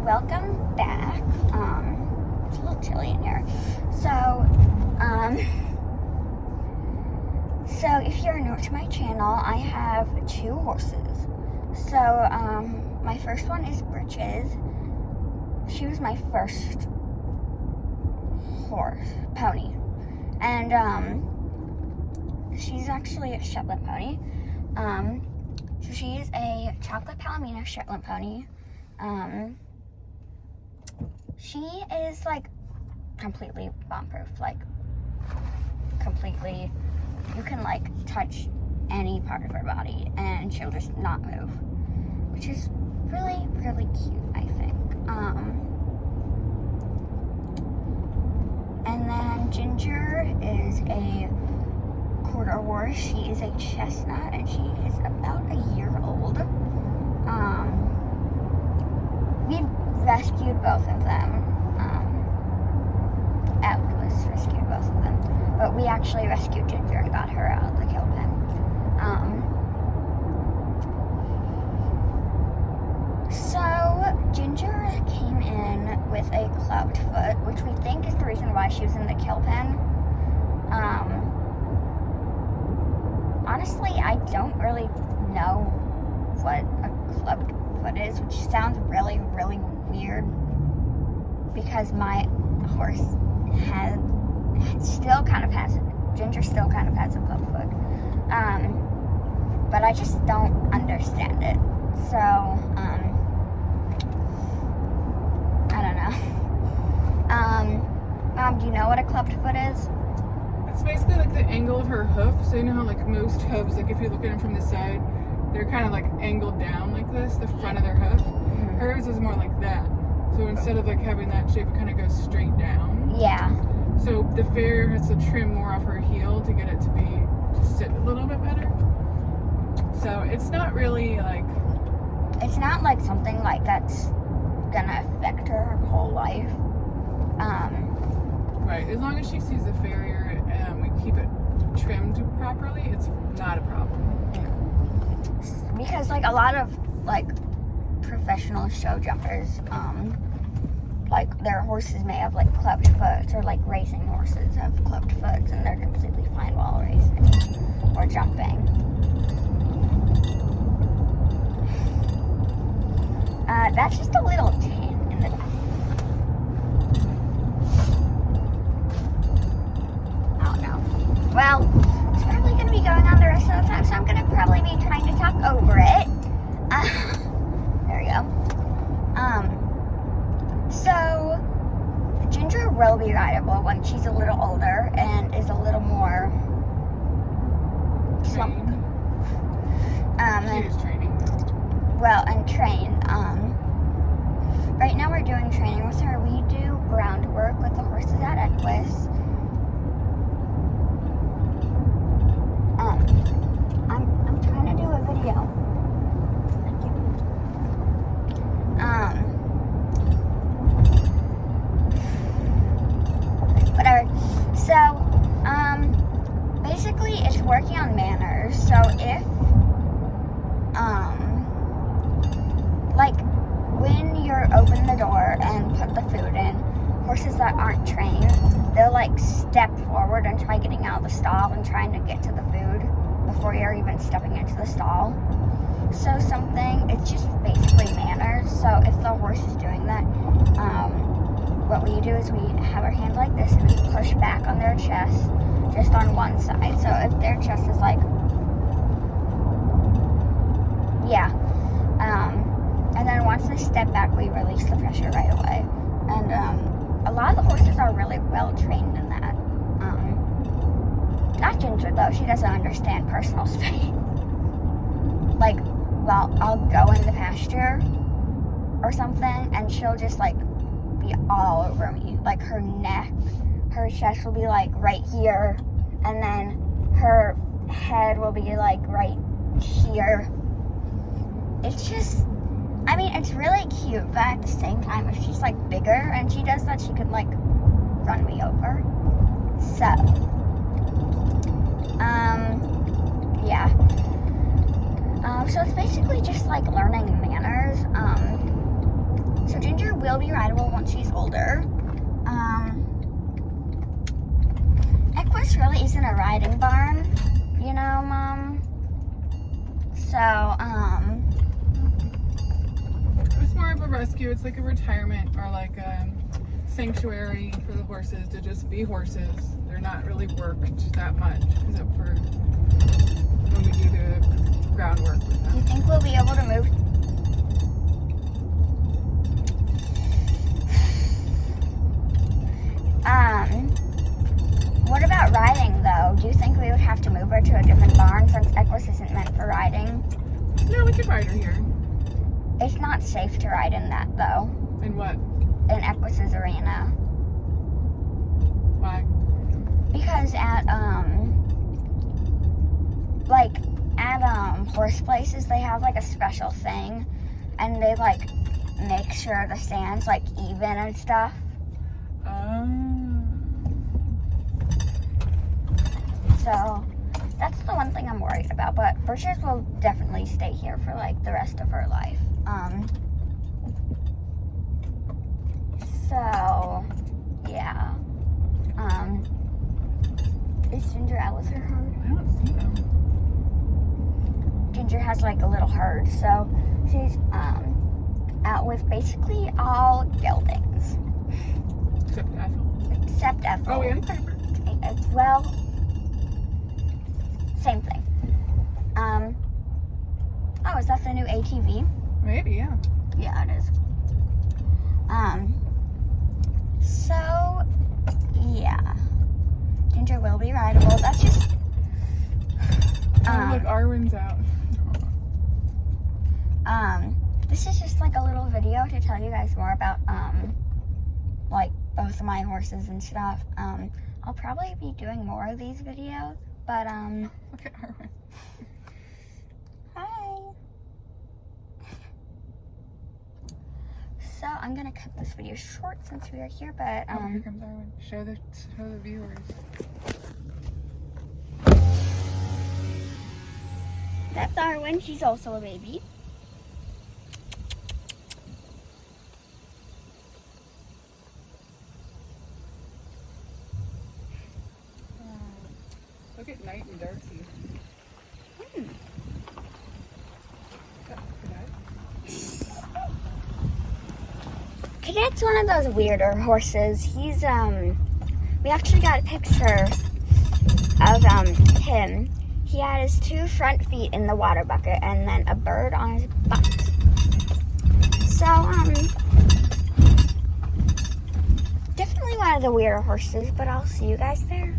welcome back. It's a little chilly in here. So if you're new to my channel, I have 2 horses. So, my first one is Britches. She was my first pony. And, she's actually a Shetland pony. So she is a chocolate Palomino Shetland pony. She is like completely bomb-proof, like completely. You can like touch any part of her body and she'll just not move, which is really, really cute, I think. And then Ginger is a quarter horse. She is a chestnut and she is about a year old. We rescued both of them. Atlas rescued both of them, but we actually rescued Ginger and got her out of the kill pen. So Ginger came in with a clubbed foot, which we think is the reason why she was in the kill pen. Honestly, I don't really know what a clubbed foot is, which sounds really, really weird because my horse Ginger still kind of has a club foot. But I just don't understand it. So, I don't know. Mom, do you know what a clubbed foot is? It's basically like the angle of her hoof. So you know how like most hooves, like if you look at them from the side, they're kind of like angled down like this, the front of their hoof. Mm-hmm. Hers is more like that. So instead of like having that shape, it kind of goes straight down. Yeah. So the farrier has to trim more off her heel to get it to sit a little bit better. So it's not really like... It's not like something like that's gonna affect her whole life. Right. As long as she sees the farrier and we keep it trimmed properly, it's not a problem. Because like a lot of like professional show jumpers, like their horses may have like clubbed foots, or like racing horses have clubbed foots and they're completely fine while racing or jumping. That's just a little tan in the back. Oh no. Well, it's probably going to be going on the rest of the time, so I'm going to probably be trying to talk over it. There we go. So, Ginger will be rideable when she's a little older and is a little more plump. She is training. Well, and trained. Right now we're doing training with her. We do groundwork with the horses at Equus. I'm trying to do a video. Thank you. Whatever. So, basically it's working on manners. So if, like, when you're opening the door and put the food in, horses that aren't trained, they'll like step forward and try getting out of the stall and trying to get to the food before you're even stepping into the stall. So it's just basically manners. So if the horse is doing that, what we do is we have our hand like this and we push back on their chest just on one side. So if their chest is like, yeah. And then once they step back, we release the pressure right away. And a lot of the horses are really well trained in that. Not Ginger though, she doesn't understand personal space. Like, well, I'll go in the pasture or something and she'll just like be all over me. Like her neck, her chest will be like right here, and then her head will be like right here. It's just, I mean, it's really cute, but at the same time, if she's like bigger and she does that, she could like run me over. So, yeah. So it's basically just like learning manners. So Ginger this really isn't a riding barn, you know, Mom. So, It's more of a rescue. It's like a retirement or like a sanctuary for the horses to just be horses. They're not really worked that much except for when we do the groundwork with you them. think we'll be able to move? What about riding though? Do you think we would have to move her to a different barn since Equus isn't meant for riding? No, we could ride her here. It's not safe to ride in that though, And what? in Equus's arena. Why? Because at horse places they have like a special thing and they like make sure the stands like even and stuff. So that's the one thing I'm worried about, but Bridget will definitely stay here for like the rest of her life. So yeah. Is Ginger out with her herd? I don't see them. Ginger has like a little herd, so she's out with basically all geldings. Except Ethel. Except Ethel. Oh, and Piper. Well, same thing. Oh, is that the new ATV? Maybe, yeah. Yeah, it is. So, yeah. Ginger will be rideable. That's just... Oh, look, Arwen's out. This is just like a little video to tell you guys more about, like, both of my horses and stuff. I'll probably be doing more of these videos, but, Look at Arwen. Hi. So I'm gonna cut this video short since we are here, but Oh, here comes Arwen. Show the viewers. that's Arwen. She's also a baby. Look at Knight and Darcy. Cadet's one of those weirder horses. He's we actually got a picture of him. He had his 2 front feet in the water bucket and then a bird on his butt. So definitely one of the weirder horses, but I'll see you guys there.